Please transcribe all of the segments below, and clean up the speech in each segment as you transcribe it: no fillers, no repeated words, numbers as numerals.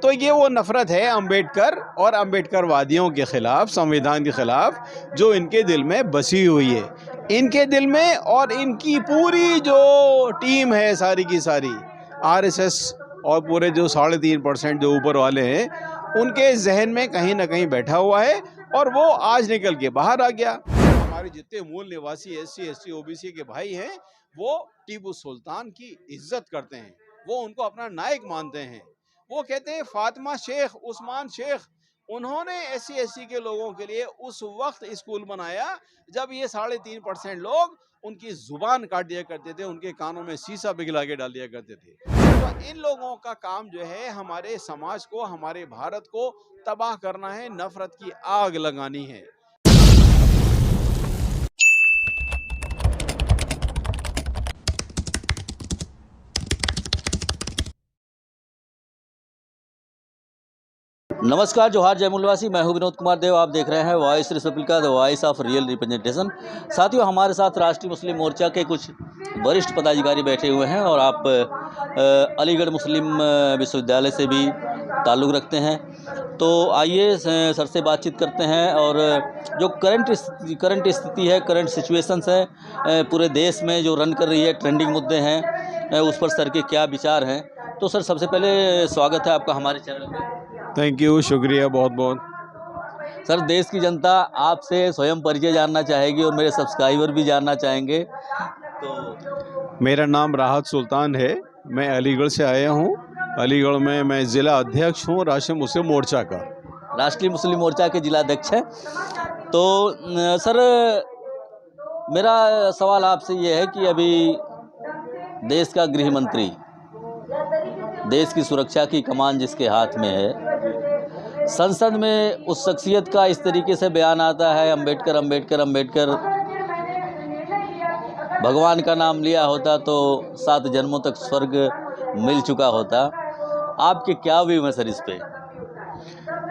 तो ये वो नफ़रत है अम्बेडकर और अम्बेडकरवादियों के ख़िलाफ़, संविधान के ख़िलाफ़, जो इनके दिल में बसी हुई है, इनके दिल में। और इनकी पूरी जो टीम है सारी की सारी, आरएसएस और पूरे जो 3.5% जो ऊपर वाले हैं, उनके जहन में कहीं ना कहीं बैठा हुआ है और वो आज निकल के बाहर आ गया। हमारे जितने मूल निवासी एससी, एसटी, ओबीसी के भाई हैं, वो टीपू सुल्तान की इज्जत करते हैं, वो उनको अपना नायक मानते हैं। वो कहते हैं फातिमा शेख, उस्मान शेख, उन्होंने एससी एससी के लोगों के लिए उस वक्त स्कूल बनाया जब ये 3.5% लोग उनकी जुबान काट दिया करते थे, उनके कानों में शीशा पिघला के डाल दिया करते थे। तो इन लोगों का काम जो है हमारे समाज को, हमारे भारत को तबाह करना है, नफरत की आग लगानी है। नमस्कार, जोहार, जय मूलवासी। मैं हूं विनोद कुमार देव। आप देख रहे हैं voice Republica, the voice of real representation. साथियों, हमारे साथ राष्ट्रीय मुस्लिम मोर्चा के कुछ वरिष्ठ पदाधिकारी बैठे हुए हैं और आप अलीगढ़ मुस्लिम विश्वविद्यालय से भी ताल्लुक़ रखते हैं। तो आइए सर से बातचीत करते हैं और जो करंट स्थिति है, करंट सिचुएशंस है पूरे देश में जो रन कर रही है, ट्रेंडिंग मुद्दे हैं, उस पर सर के क्या विचार हैं। तो सर, सबसे पहले स्वागत है आपका हमारे चैनल में। थैंक यू, शुक्रिया बहुत बहुत। सर, देश की जनता आपसे स्वयं परिचय जानना चाहेगी और मेरे सब्सक्राइबर भी जानना चाहेंगे। तो मेरा नाम राहत सुल्तान है, मैं अलीगढ़ से आया हूँ। अलीगढ़ में मैं ज़िला अध्यक्ष हूँ राष्ट्रीय मुस्लिम मोर्चा का। राष्ट्रीय मुस्लिम मोर्चा के जिला अध्यक्ष हैं। तो सर, मेरा सवाल आपसे ये है कि अभी देश का गृह मंत्री, देश की सुरक्षा की कमान जिसके हाथ में है, संसद में उस शख्सियत का इस तरीके से बयान आता है, अम्बेडकर अम्बेडकर अम्बेडकर, भगवान का नाम लिया होता तो 7 जन्मों तक स्वर्ग मिल चुका होता। आपके क्या व्यू है सर इस पे?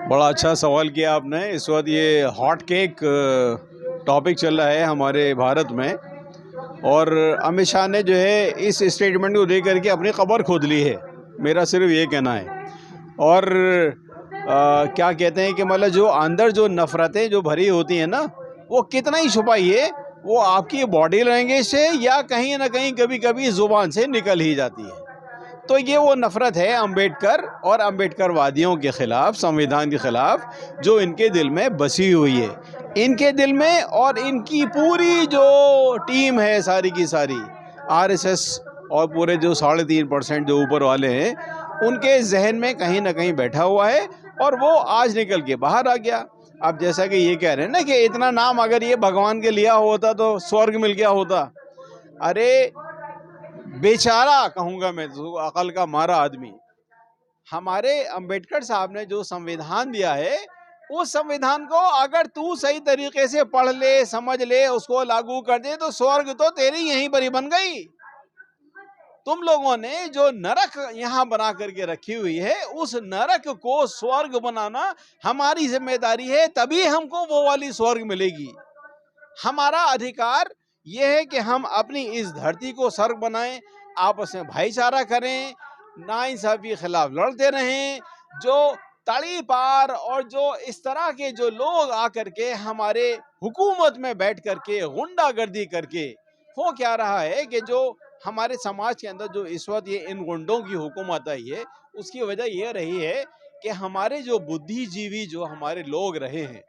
बड़ा अच्छा सवाल किया आपने। इस वक्त ये हॉट केक टॉपिक चल रहा है हमारे भारत में, और अमित शाह ने जो है इस स्टेटमेंट को लेकर के अपनी कब्र खोद ली है, मेरा सिर्फ ये कहना है। और क्या कहते हैं कि मतलब जो अंदर जो नफ़रतें जो भरी होती हैं ना, वो कितना ही छुपाइए, वो आपकी बॉडी लैंग्वेज से या कहीं ना कहीं कभी कभी ज़ुबान से निकल ही जाती है। तो ये वो नफ़रत है अम्बेडकर और अम्बेडकरवादियों के ख़िलाफ़, संविधान के ख़िलाफ़, जो इनके दिल में बसी हुई है, इनके दिल में। और इनकी पूरी जो टीम है सारी की सारी, आरएसएस और पूरे जो 3.5% जो ऊपर वाले हैं, उनके जहन में कहीं ना कहीं बैठा हुआ है और वो आज निकल के बाहर आ गया। अब जैसा कि ये कह रहे हैं ना कि इतना नाम अगर ये भगवान के लिया होता तो स्वर्ग मिल गया होता। अरे बेचारा कहूँगा मैं तो, अकल का मारा आदमी। हमारे अंबेडकर साहब ने जो संविधान दिया है, उस संविधान को अगर तू सही तरीके से पढ़ ले, समझ ले, उसको लागू कर दे, तो स्वर्ग तो तेरी यहीं पर ही बन गई। तुम लोगों ने जो नरक यहाँ बना करके रखी हुई है, उस नरक को स्वर्ग बनाना हमारी जिम्मेदारी है, तभी हमको वो वाली स्वर्ग मिलेगी। हमारा अधिकार यह है कि हम अपनी इस धरती को स्वर्ग बनाएं, आपस में भाईचारा करें, नाइंसाफी के खिलाफ लड़ते रहें। जो तड़ी पार और जो इस तरह के जो लोग आकर के हमारे हुकूमत में बैठ करके गुंडागर्दी करके, हो क्या रहा है कि जो हमारे समाज के अंदर जो इस वक्त ये इन गुंडों की हुकूमत आई है, उसकी वजह यह रही है कि हमारे जो बुद्धिजीवी जो हमारे लोग रहे हैं,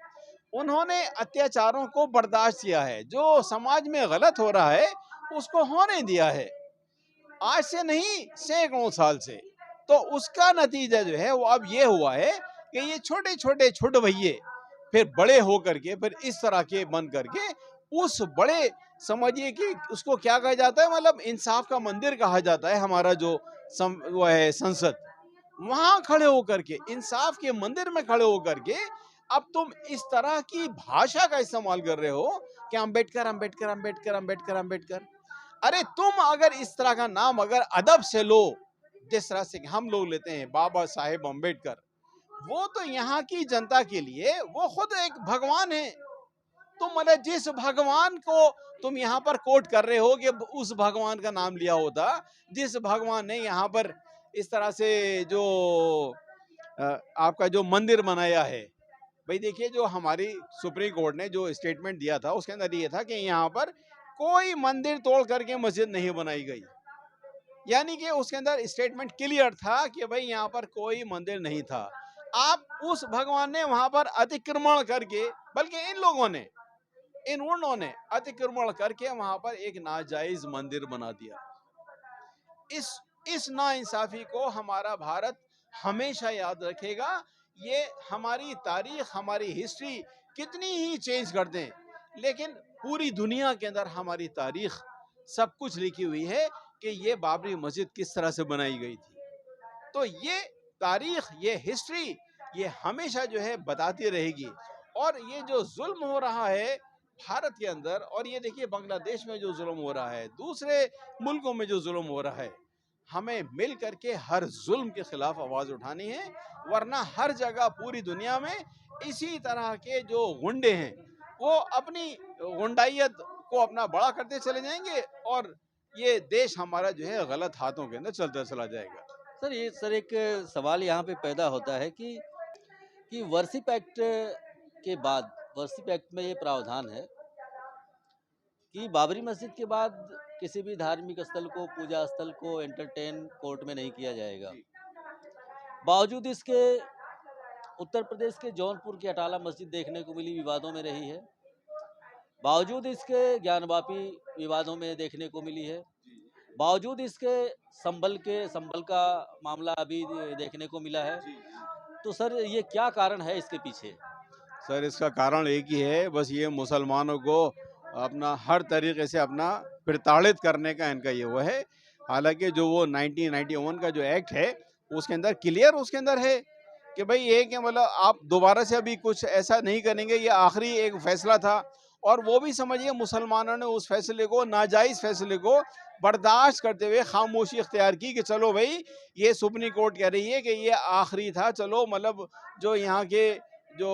उन्होंने अत्याचारों को बर्दाश्त किया है। जो समाज में गलत हो रहा है उसको होने दिया है, आज से नहीं सैकड़ों साल से। तो उसका नतीजा जो है वो अब ये हुआ है कि ये छोटे छोटे छोट भैये फिर बड़े हो करके फिर इस तरह के बन करके उस बड़े, समझिए कि उसको क्या कहा जाता है, मतलब इंसाफ का मंदिर कहा जाता है हमारा जो वो है संसद, वहां खड़े होकर के, इंसाफ के मंदिर में खड़े होकर के अब तुम इस तरह की भाषा का इस्तेमाल कर रहे हो कि अम्बेडकर अम्बेडकर अम्बेडकर अम्बेडकर अम्बेडकर। अरे तुम अगर इस तरह का नाम अगर अदब से लो, जिस तरह से हम लोग लेते हैं बाबा साहेब अम्बेडकर, वो तो यहाँ की जनता के लिए वो खुद एक भगवान है। तुम मतलब जिस भगवान को तुम यहाँ पर कोट कर रहे हो कि उस भगवान का नाम लिया होता, जिस भगवान ने यहाँ पर इस तरह से जो आपका जो मंदिर बनाया है। भाई देखिए, जो हमारी सुप्रीम कोर्ट ने जो स्टेटमेंट दिया था उसके अंदर ये था कि यहाँ पर कोई मंदिर तोड़ करके मस्जिद नहीं बनाई गई। यानी कि उसके अंदर स्टेटमेंट क्लियर था कि भाई यहाँ पर कोई मंदिर नहीं था। आप उस भगवान ने वहां पर अतिक्रमण करके, बल्कि इन उन्होंने अतिक्रमण करके वहां पर एक नाजायज मंदिर बना दिया। इस नाइंसाफी को हमारा भारत हमेशा याद रखेगा। ये हमारी तारीख, हमारी हिस्ट्री कितनी ही चेंज कर दें, लेकिन पूरी दुनिया के अंदर हमारी तारीख सब कुछ लिखी हुई है कि ये बाबरी मस्जिद किस तरह से बनाई गई थी। तो ये तारीख, ये हिस्ट्री, ये हमेशा जो है बताती रहेगी। और ये जो जुल्म हो रहा है भारत के अंदर, और ये देखिए बांग्लादेश में जो जुल्म हो रहा है, दूसरे मुल्कों में जो जुल्म हो रहा है, हमें मिल करके हर जुल्म के खिलाफ आवाज उठानी है। वरना हर जगह पूरी दुनिया में इसी तरह के जो गुंडे हैं वो अपनी गुंडाइयत को अपना बड़ा करते चले जाएंगे, और ये देश हमारा जो है गलत हाथों के अंदर चलता चला जाएगा। सर एक सवाल यहाँ पे पैदा होता है कि वर्शिप एक्ट के बाद, वर्शिप एक्ट में ये प्रावधान है कि बाबरी मस्जिद के बाद किसी भी धार्मिक स्थल को, पूजा स्थल को एंटरटेन कोर्ट में नहीं किया जाएगा। बावजूद इसके उत्तर प्रदेश के जौनपुर की अटाला मस्जिद देखने को मिली, विवादों में रही है। बावजूद इसके ज्ञानवापी विवादों में देखने को मिली है। बावजूद इसके संबल का मामला अभी देखने को मिला है। तो सर ये क्या कारण है इसके पीछे? सर इसका कारण एक ही है, बस ये मुसलमानों को अपना हर तरीके से अपना प्रताड़ित करने का इनका ये वो है। हालांकि जो वो 1991 का जो एक्ट है उसके अंदर क्लियर उसके अंदर है कि भाई ये कि मतलब आप दोबारा से अभी कुछ ऐसा नहीं करेंगे, ये आखिरी एक फैसला था। और वो भी समझिए मुसलमानों ने उस फैसले को, नाजायज़ फैसले को बर्दाश्त करते हुए खामोशी इख्तियार की कि चलो भाई ये सुप्रीम कोर्ट कह रही है कि ये आखिरी था, चलो मतलब जो यहाँ के जो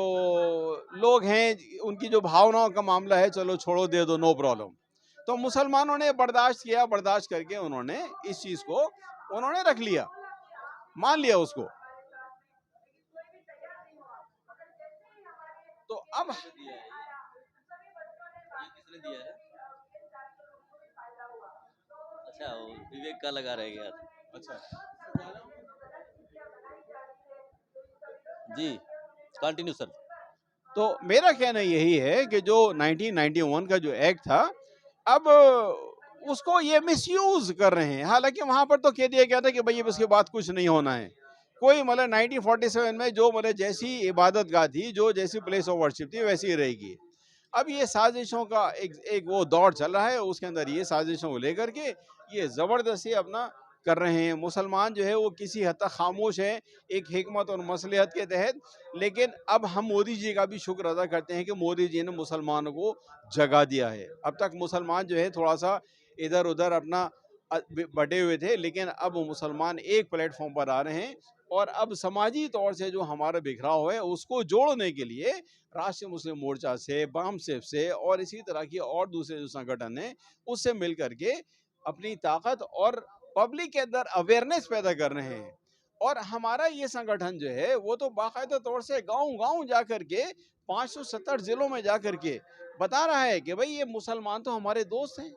लोग हैं उनकी जो भावनाओं का मामला है, चलो छोड़ो, दे दो, नो प्रॉब्लम। तो मुसलमानों ने बर्दाश्त किया, बर्दाश्त करके उन्होंने इस चीज़ को उन्होंने रख लिया, मान लिया उसको। तो अब ये किसने दिया है? अच्छा, वो विवेक का लगा रह गया था। अच्छा जी, कंटिन्यू सर। तो मेरा कहना यही है कि जो 1991 का जो एक्ट था, अब उसको ये मिसयूज कर रहे हैं। हालांकि वहां पर तो कह दिया गया था कि भाई इसके बाद कुछ नहीं होना है। कोई मतलब 1947 में जो मतलब जैसी इबादत गाह थी, जो जैसी प्लेस ऑफ वर्शिप थी, वैसी ही रहेगी। अब ये साजिशों का एक वो दौर चल रहा है, उसके अंदर ये साजिशों को लेकर के ये ज़बरदस्ती अपना कर रहे हैं। मुसलमान जो है वो किसी हद तक खामोश है एक हिकमत और मसलिहत के तहत। लेकिन अब हम मोदी जी का भी शुक्र अदा करते हैं कि मोदी जी ने मुसलमानों को जगा दिया है। अब तक मुसलमान जो है थोड़ा सा इधर उधर अपना बटे हुए थे, लेकिन अब वो मुसलमान एक प्लेटफॉर्म पर आ रहे हैं। और अब समाजी तौर से जो हमारा बिखराव है उसको जोड़ने के लिए राष्ट्रीय मुस्लिम मोर्चा से, बामसेफ से और इसी तरह की और दूसरे जो संगठन हैं उससे मिल करके अपनी ताकत और पब्लिक के अंदर अवेयरनेस पैदा कर रहे हैं। और हमारा ये संगठन जो है वो तो बाकायदा तौर से गांव-गांव जा करके 570 जिलों में जा करके बता रहा है कि भाई ये मुसलमान तो हमारे दोस्त हैं।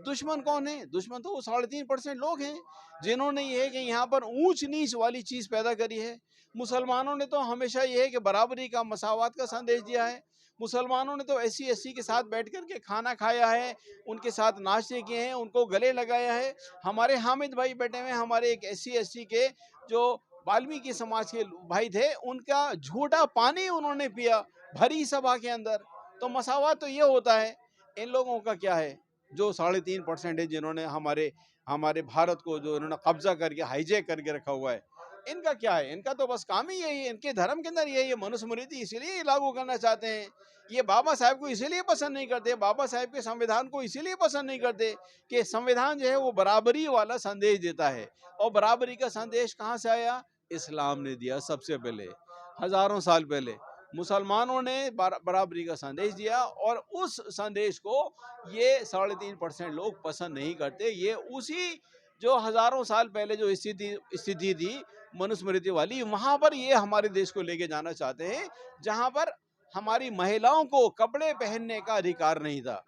दुश्मन कौन है? दुश्मन तो वो 3.5% लोग हैं जिन्होंने ये है कि यहाँ पर ऊंच नीच वाली चीज़ पैदा करी है। मुसलमानों ने तो हमेशा ये है कि बराबरी का, मसावत का संदेश दिया है। मुसलमानों ने तो SC के साथ बैठ कर के खाना खाया है, उनके साथ नाश्ते किए हैं, उनको गले लगाया है। हमारे हामिद भाई बैठे हुए, हमारे एक SC के जो वाल्मीकि समाज के भाई थे, उनका झूठा पानी उन्होंने पिया भरी सभा के अंदर। तो मसावत तो ये होता है। इन लोगों का क्या है जो 3.5% है जिन्होंने हमारे भारत को जो इन्होंने कब्जा करके हाईजैक करके रखा हुआ है, इनका क्या है? इनका तो बस काम ही यही है, इनके धर्म के अंदर यही है। मनुस्मृति इसीलिए ये लागू करना चाहते हैं। ये बाबा साहब को इसीलिए पसंद नहीं करते, बाबा साहब के संविधान को इसीलिए पसंद नहीं करते कि संविधान जो है वो बराबरी वाला संदेश देता है। और बराबरी का संदेश कहाँ से आया? इस्लाम ने दिया सबसे पहले, हजारों साल पहले मुसलमानों ने बराबरी का संदेश दिया। और उस संदेश को ये 3.5% लोग पसंद नहीं करते। ये उसी जो हजारों साल पहले जो स्थिति थी मनुस्मृति वाली, वहाँ पर ये हमारे देश को लेके जाना चाहते हैं, जहाँ पर हमारी महिलाओं को कपड़े पहनने का अधिकार नहीं था।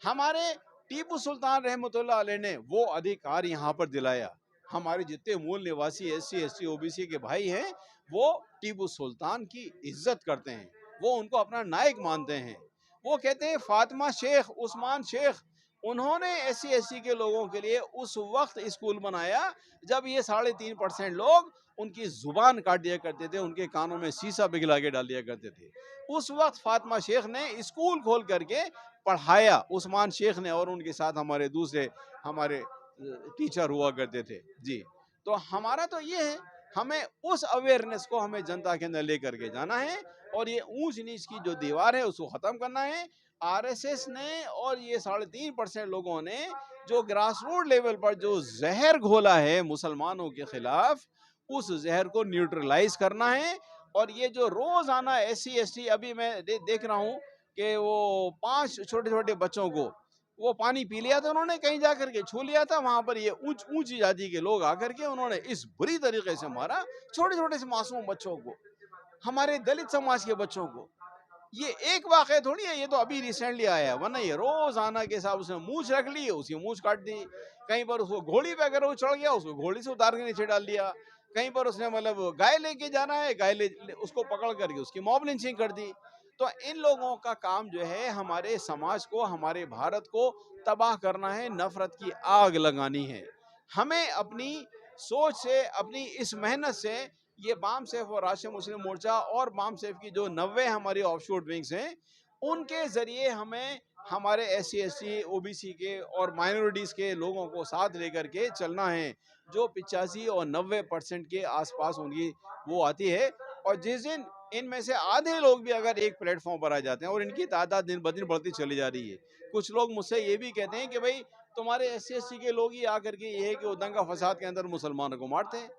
हमारे टीपू सुल्तान रहमतुल्लाह अलैह ने वो अधिकार यहाँ पर दिलाया। हमारे जितने मूल निवासी एससी, एसटी, ओबीसी के भाई हैं, वो टीपू सुल्तान की इज्जत करते हैं, वो उनको अपना नायक मानते हैं। वो कहते हैं फातिमा शेख, उस्मान शेख, उन्होंने एससी एसटी के लोगों के लिए उस वक्त स्कूल बनाया जब ये 3.5% लोग उनकी जुबान काट दिया करते थे, उनके कानों में शीशा पिघला के डाल दिया करते थे। उस वक्त फातिमा शेख ने स्कूल खोल करके पढ़ाया, उस्मान शेख ने, और उनके साथ हमारे दूसरे हमारे टीचर हुआ करते थे जी। तो हमारा तो ये है, हमें उस अवेयरनेस को हमें जनता के अंदर लेकर के जाना है, और ये ऊंच नीच की जो दीवार है उसको खत्म करना है। आरएसएस ने और ये 3.5% लोगों ने जो ग्रास रूट लेवल पर जो जहर घोला है मुसलमानों के खिलाफ, उस जहर को न्यूट्रलाइज करना है। और ये जो रोजाना एससी एसटी, अभी मैं देख रहा हूँ कि वो 5 छोटे छोटे बच्चों को वो पानी पी लिया था, उन्होंने कहीं जाकर के छू लिया था, वहां पर ये ऊंची जाति के लोग आकर के उन्होंने इस बुरी तरीके से मारा छोटे छोटे से मासूम बच्चों को, हमारे दलित समाज के बच्चों को। ये एक वाक़या थोड़ी है, ये तो अभी रिसेंटली आया है, वरना ये रोजाना के साथ उसने मूंछ रख ली, उसकी मूंछ काट दी। कहीं पर उसको घोड़ी पे अगर वो चढ़ गया, उसको घोड़ी से उतार के नीचे डाल दिया। कहीं पर उसने मतलब गाय लेके जाना है, गाय उसको पकड़ करके उसकी मॉब लिंचिंग कर दी। तो इन लोगों का काम जो है हमारे समाज को, हमारे भारत को तबाह करना है, नफरत की आग लगानी है। हमें अपनी सोच से, अपनी इस मेहनत से, ये बाम सेफ और राष्ट्रीय मुस्लिम मोर्चा और बाम सेफ की जो 90 हमारी ऑफशोर विंग्स हैं, उनके जरिए हमें हमारे एससी एसटी ओबीसी के और माइनॉरिटीज के लोगों को साथ लेकर के चलना है, जो 85 और 90% के आसपास उनकी वो आती है। और जिस दिन इनमें से आधे लोग भी अगर एक प्लेटफॉर्म पर आ जाते हैं, और इनकी तादाद दिन ब दिन बढ़ती चली जा रही है, कुछ लोग मुझसे ये भी कहते हैं कि भाई तुम्हारे एससी एसटी के लोग ही आकर के ये है कि वो दंगा फसाद के अंदर मुसलमानों को मारते हैं।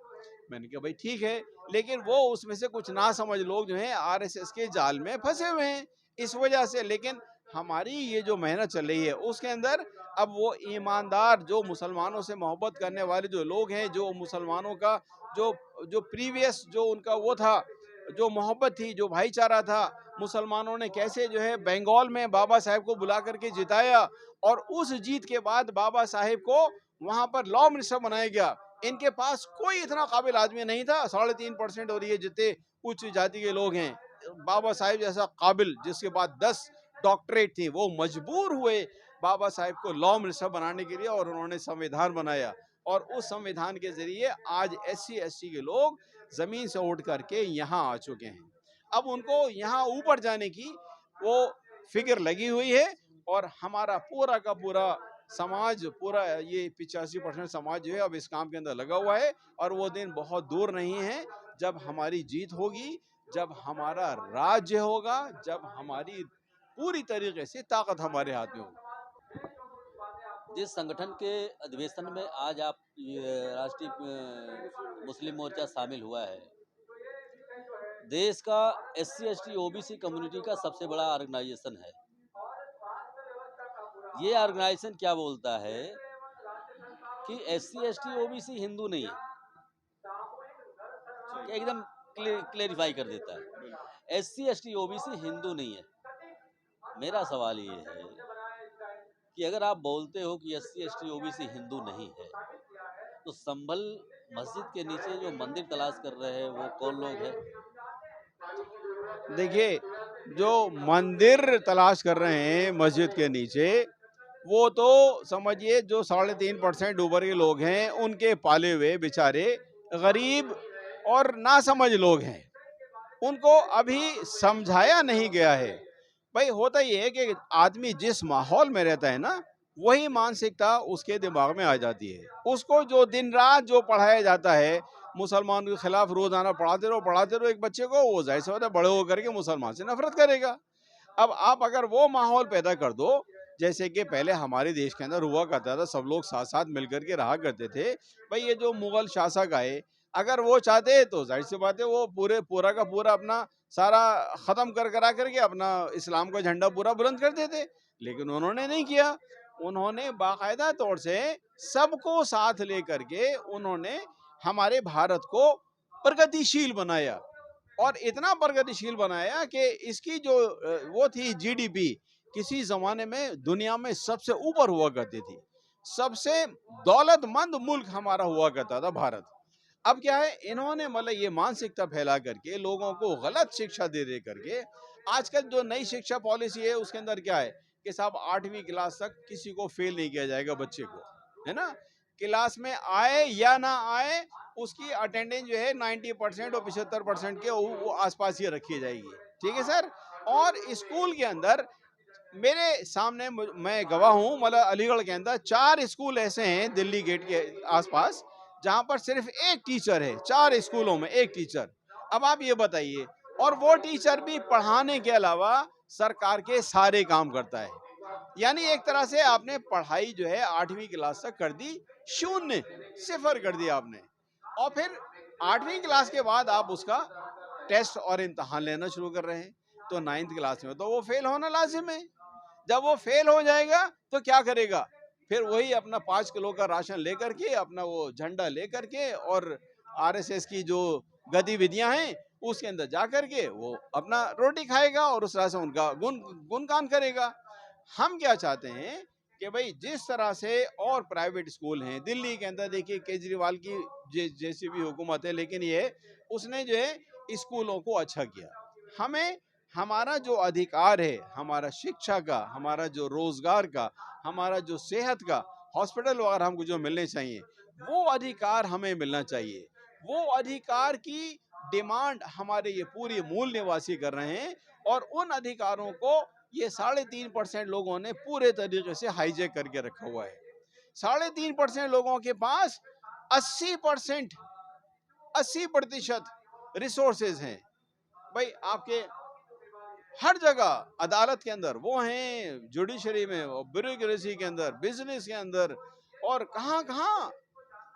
मैंने कहा भाई ठीक है, लेकिन वो उसमें से कुछ ना समझ लोग जो हैं आरएसएस के जाल में फंसे हुए हैं इस वजह से। लेकिन हमारी ये जो मेहनत चल रही है उसके अंदर अब वो ईमानदार, जो मुसलमानों से मोहब्बत करने वाले जो लोग हैं, जो मुसलमानों का जो जो प्रीवियस जो उनका वो था, जो मोहब्बत थी, जो भाईचारा था, मुसलमानों ने कैसे जो है बंगाल में बाबा साहेब को बुला करके जिताया, और उस जीत के बाद बाबा साहेब को वहां पर लॉ मिनिस्टर बनाया गया। इनके पास कोई इतना काबिल आदमी नहीं था, 3.5%, और ये जितने उच्च जाति के लोग हैं, बाबा साहेब जैसा काबिल जिसके पास 10 डॉक्टरेट थी, वो मजबूर हुए बाबा साहेब को लॉ मिनिस्टर बनाने के लिए, और उन्होंने संविधान बनाया। और उस संविधान के जरिए आज एससी एसटी के लोग जमीन से उठ करके यहाँ आ चुके हैं। अब उनको यहाँ ऊपर जाने की वो फिक्र लगी हुई है, और हमारा पूरा का पूरा समाज, पूरा ये 85% समाज जो है अब इस काम के अंदर लगा हुआ है। और वो दिन बहुत दूर नहीं है जब हमारी जीत होगी, जब हमारा राज्य होगा, जब हमारी पूरी तरीके से ताकत हमारे हाथ में होगी। जिस संगठन के अधिवेशन में आज आप राष्ट्रीय मुस्लिम मोर्चा शामिल हुआ है, देश का एससी एसटी ओबीसी कम्युनिटी का सबसे बड़ा ऑर्गेनाइजेशन है। ये ऑर्गेनाइजेशन क्या बोलता है कि एससी एसटी ओबीसी हिंदू नहीं है, एकदम क्लेरिफाई कर देता है, एससी एसटी ओबीसी हिंदू नहीं है। मेरा सवाल ये है कि अगर आप बोलते हो कि एससी एसटी ओबीसी हिंदू नहीं है, तो संभल मस्जिद के नीचे जो मंदिर तलाश कर रहे हैं वो कौन लोग हैं? देखिए, जो मंदिर तलाश कर रहे हैं मस्जिद के नीचे, वो तो समझिए जो 3.5% ऊपर के लोग हैं, उनके पाले हुए बेचारे गरीब और नासमझ लोग हैं। उनको अभी समझाया नहीं गया है। भाई होता ये है कि आदमी जिस माहौल में रहता है ना, वही मानसिकता उसके दिमाग में आ जाती है। उसको जो दिन रात जो पढ़ाया जाता है मुसलमान के खिलाफ, रोजाना पढ़ाते रहो एक बच्चे को, वो जाहिर सी बात है बड़े होकर के मुसलमान से नफरत करेगा। अब आप अगर वो माहौल पैदा कर दो, जैसे कि पहले हमारे देश के अंदर हुआ करता था, सब लोग साथ साथ मिलकर के रहा करते थे। भाई ये जो मुगल शासक आए, अगर वो चाहते तो जाहिर सी बात है वो पूरा का पूरा अपना सारा खत्म करा करके अपना इस्लाम का झंडा पूरा बुलंद कर देते, लेकिन उन्होंने नहीं किया। उन्होंने बाकायदा तौर से सबको साथ लेकर के उन्होंने हमारे भारत को प्रगतिशील बनाया, और इतना प्रगतिशील बनाया कि इसकी जो वो थी जीडीपी, किसी ज़माने में दुनिया में सबसे ऊपर हुआ करती थी। सबसे दौलतमंद मुल्क हमारा हुआ करता था भारत। अब क्या है, इन्होंने मतलब ये मानसिकता फैला करके लोगों को गलत शिक्षा दे दे करके आजकल जो नई शिक्षा पॉलिसी है उसके अंदर क्या है कि साहब 8वीं क्लास तक किसी को फेल नहीं किया जाएगा बच्चे को, है ना। क्लास में आए या ना आए, उसकी अटेंडेंस जो है 90% और 75% के वो आसपास ही रखी जाएगी। ठीक है सर। और स्कूल के अंदर मेरे सामने मैं गवाह हूँ, मतलब अलीगढ़ के अंदर 4 स्कूल ऐसे हैं दिल्ली गेट के आसपास जहां पर सिर्फ एक टीचर है, 4 स्कूलों में एक टीचर। अब आप ये बताइए, और वो टीचर भी पढ़ाने के अलावा सरकार के सारे काम करता है। यानी एक तरह से आपने पढ़ाई जो है 8वीं क्लास तक कर दी शून्य, सिफर कर दिया आपने। और फिर 8वीं क्लास के बाद आप उसका टेस्ट और इम्तहान लेना शुरू कर रहे हैं, तो 9th क्लास में तो वो फेल होना लाजिम है। जब वो फेल हो जाएगा तो क्या करेगा, फिर वही अपना 5 किलो का राशन लेकर के, अपना वो झंडा लेकर के, और आरएसएस की जो गतिविधियां हैं उसके अंदर जा करके वो अपना रोटी खाएगा और उस तरह से उनका गुणगान करेगा। हम क्या चाहते हैं कि भाई जिस तरह से और प्राइवेट स्कूल हैं दिल्ली के अंदर, देखिए केजरीवाल की जैसी भी हुकूमत है, लेकिन ये उसने जो है स्कूलों को अच्छा किया। हमें हमारा जो अधिकार है, हमारा शिक्षा का, हमारा जो रोजगार का, हमारा जो सेहत का, हॉस्पिटल वगैरह हमको जो मिलने चाहिए, वो अधिकार हमें मिलना चाहिए। वो अधिकार की डिमांड हमारे ये पूरे मूल निवासी कर रहे हैं, और उन अधिकारों को ये 3.5% लोगों ने पूरे तरीके से हाईजैक करके रखा हुआ है। 3.5% लोगों के पास 80% 80% रिसोर्सेज हैं। भाई आपके हर जगह, अदालत के अंदर वो हैं, जुडिशरी में, ब्यूरोक्रेसी के अंदर, बिजनेस के अंदर, और कहाँ कहाँ।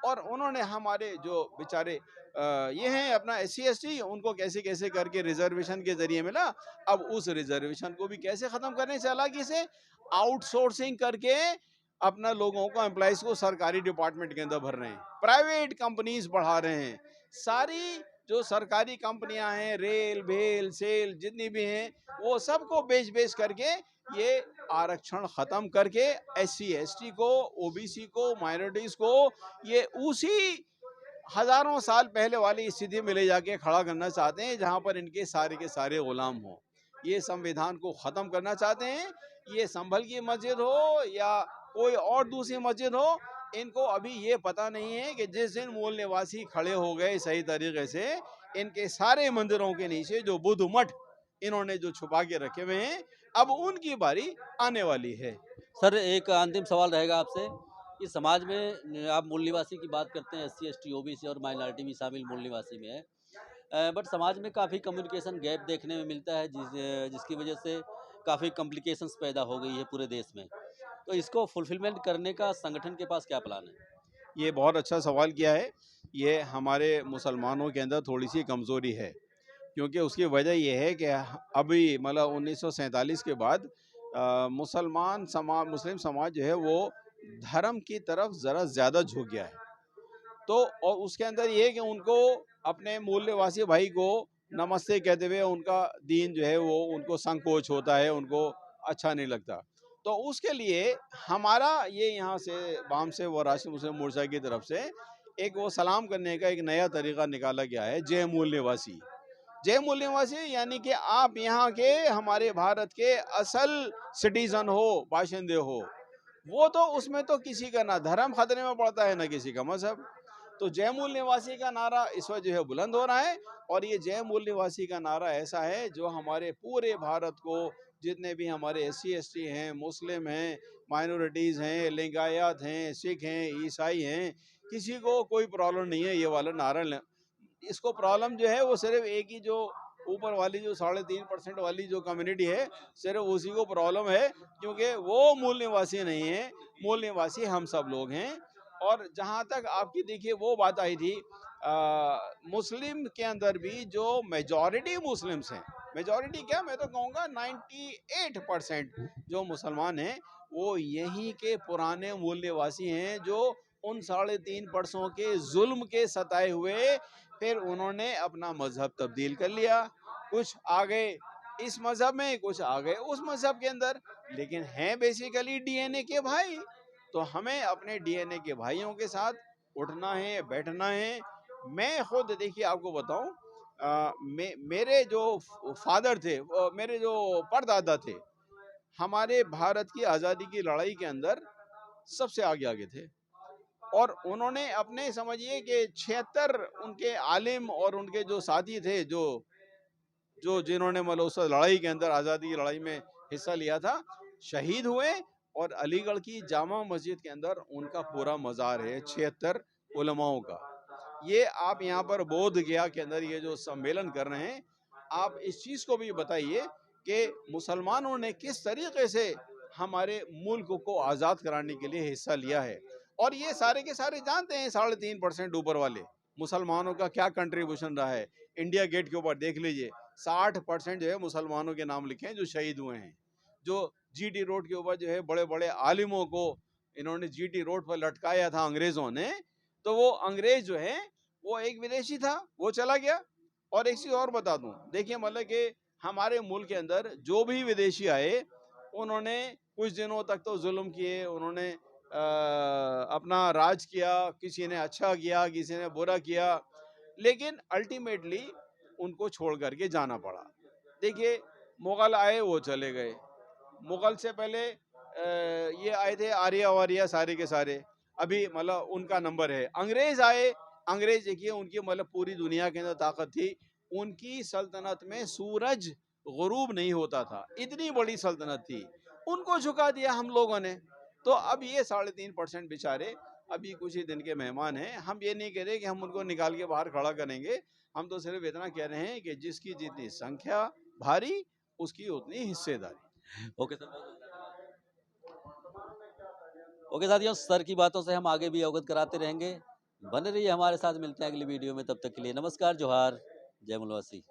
और उन्होंने हमारे जो बेचारे ये हैं अपना SC ST, उनको कैसे कैसे करके रिजर्वेशन के जरिए मिला। अब उस रिजर्वेशन को भी कैसे खत्म करने, चालाकी से आउटसोर्सिंग करके अपना लोगों को, एम्प्लॉइज को सरकारी डिपार्टमेंट के अंदर भर रहे हैं, प्राइवेट कंपनीज बढ़ा रहे हैं। सारी जो सरकारी कंपनियां हैं, रेल भेल सेल जितनी भी हैं, वो सबको बेच बेच करके ये आरक्षण खत्म करके SC ST को, OBC को, माइनॉरिटीज को ये उसी हजारों साल पहले वाली स्थिति में ले जाके खड़ा करना चाहते हैं जहां पर इनके सारे के सारे गुलाम हों। ये संविधान को खत्म करना चाहते हैं। ये संभल की मस्जिद हो या कोई और दूसरी मस्जिद हो, इनको अभी ये पता नहीं है कि जिस दिन मूल निवासी खड़े हो गए सही तरीके से, इनके सारे मंदिरों के नीचे जो बुद्ध मठ इन्होंने जो छुपा के रखे हुए हैं, अब उनकी बारी आने वाली है। सर एक अंतिम सवाल रहेगा आपसे कि समाज में आप मूल निवासी की बात करते हैं, SC ST OBC और माइनॉरिटी भी शामिल मूल निवासी में है, बट समाज में काफ़ी कम्युनिकेशन गैप देखने में मिलता है जिसकी वजह से काफ़ी कॉम्प्लिकेशंस पैदा हो गई है पूरे देश में। तो इसको फुलफिलमेंट करने का संगठन के पास क्या प्लान है? ये बहुत अच्छा सवाल किया है। ये हमारे मुसलमानों के अंदर थोड़ी सी कमज़ोरी है, क्योंकि उसकी वजह ये है कि अभी मतलब 1947 के बाद मुस्लिम समाज जो है वो धर्म की तरफ ज़रा ज़्यादा झुक गया है। तो और उसके अंदर ये है कि उनको अपने मूल्यवासी भाई को नमस्ते कहते हुए उनका दीन जो है वो उनको संकोच होता है, उनको अच्छा नहीं लगता। तो उसके लिए हमारा ये यहाँ से बाम से व राष्ट्रीय मुस्लिम मोर्चा की तरफ से एक वो सलाम करने का एक नया तरीका निकाला गया है, जय मूल निवासी। जय मूल निवासी यानी कि आप यहाँ के, हमारे भारत के असल सिटीजन हो, बाशिंदे हो। वो तो उसमें तो किसी का ना धर्म खतरे में पड़ता है ना किसी का मजहब। तो जय मूल निवासी का नारा इस वक्त जो है बुलंद हो रहा है, और ये जय मूल निवासी का नारा ऐसा है जो हमारे पूरे भारत को, जितने भी हमारे SC ST हैं, मुस्लिम हैं, माइनॉरिटीज़ हैं, लिंगायत हैं, सिख हैं, ईसाई हैं, किसी को कोई प्रॉब्लम नहीं है ये वाला नारा। इसको प्रॉब्लम जो है वो सिर्फ एक ही, जो ऊपर वाली जो 3.5% वाली जो कम्युनिटी है, सिर्फ उसी को प्रॉब्लम है, क्योंकि वो मूल निवासी नहीं है। मूल निवासी हम सब लोग हैं। और जहाँ तक आपकी देखिए वो बात आई थी, मुस्लिम के अंदर भी जो मेजॉरिटी मुस्लिम्स हैं, मेजॉरिटी क्या, मैं तो कहूँगा 98% जो मुसलमान हैं वो यहीं के पुराने मूल निवासी हैं, जो उन 3.5% के जुल्म के सताए हुए फिर उन्होंने अपना मजहब तब्दील कर लिया, कुछ आ गए इस मजहब में, कुछ आ गए उस मजहब के अंदर, लेकिन हैं बेसिकली डीएनए के भाई। तो हमें अपने डीएनए के भाइयों के साथ उठना है, बैठना है। मैं खुद देखिए आपको बताऊं, मेरे जो फादर थे, मेरे जो परदादा थे, हमारे भारत की आज़ादी की लड़ाई के अंदर सबसे आगे आगे थे। और उन्होंने अपने समझिए कि 76 उनके आलिम और उनके जो साथी थे, जो जो जिन्होंने मतलब उस लड़ाई के अंदर, आज़ादी की लड़ाई में हिस्सा लिया था, शहीद हुए। और अलीगढ़ की जामा मस्जिद के अंदर उनका पूरा मज़ार है 76 उलमाओं का। ये आप यहाँ पर बोध गया के अंदर ये जो सम्मेलन कर रहे हैं, आप इस चीज़ को भी बताइए कि मुसलमानों ने किस तरीके से हमारे मुल्क को आज़ाद कराने के लिए हिस्सा लिया है। और ये सारे के सारे जानते हैं 3.5% ऊपर वाले मुसलमानों का क्या कंट्रीब्यूशन रहा है। इंडिया गेट के ऊपर देख लीजिए, 60% जो है मुसलमानों के नाम लिखे हैं जो शहीद हुए हैं। जो जीटी रोड के ऊपर जो है बड़े बड़े आलिमों को इन्होंने जीटी रोड पर लटकाया था अंग्रेज़ों ने, तो वो अंग्रेज जो है वो एक विदेशी था, वो चला गया। और एक चीज़ और बता दूं, देखिए मतलब कि हमारे मुल्क के अंदर जो भी विदेशी आए, उन्होंने कुछ दिनों तक तो जुल्म किए, उन्होंने अपना राज किया, किसी ने अच्छा किया, किसी ने बुरा किया, लेकिन अल्टीमेटली उनको छोड़ करके जाना पड़ा। देखिए मुग़ल आए, वो चले गए। मुग़ल से पहले ये आए थे आर्या वारिया सारे के सारे, अभी मतलब उनका नंबर है। अंग्रेज़ आए, अंग्रेज़ देखिए उनकी मतलब पूरी दुनिया के अंदर ताकत थी। उनकी सल्तनत में सूरज गुरूब नहीं होता था, इतनी बड़ी सल्तनत थी। उनको झुका दिया हम लोगों ने। तो अब ये 3.5% बेचारे अभी कुछ ही दिन के मेहमान हैं। हम ये नहीं कह रहे कि हम उनको निकाल के बाहर खड़ा करेंगे। हम तो सिर्फ इतना कह रहे हैं कि जिसकी जितनी संख्या भारी, उसकी उतनी हिस्सेदारी। ओके सर, ओके साथियों, सर की बातों से हम आगे भी अवगत कराते रहेंगे। बने रहिए हमारे साथ, मिलते हैं अगली वीडियो में। तब तक के लिए नमस्कार, जोहार, जय मुलवासी।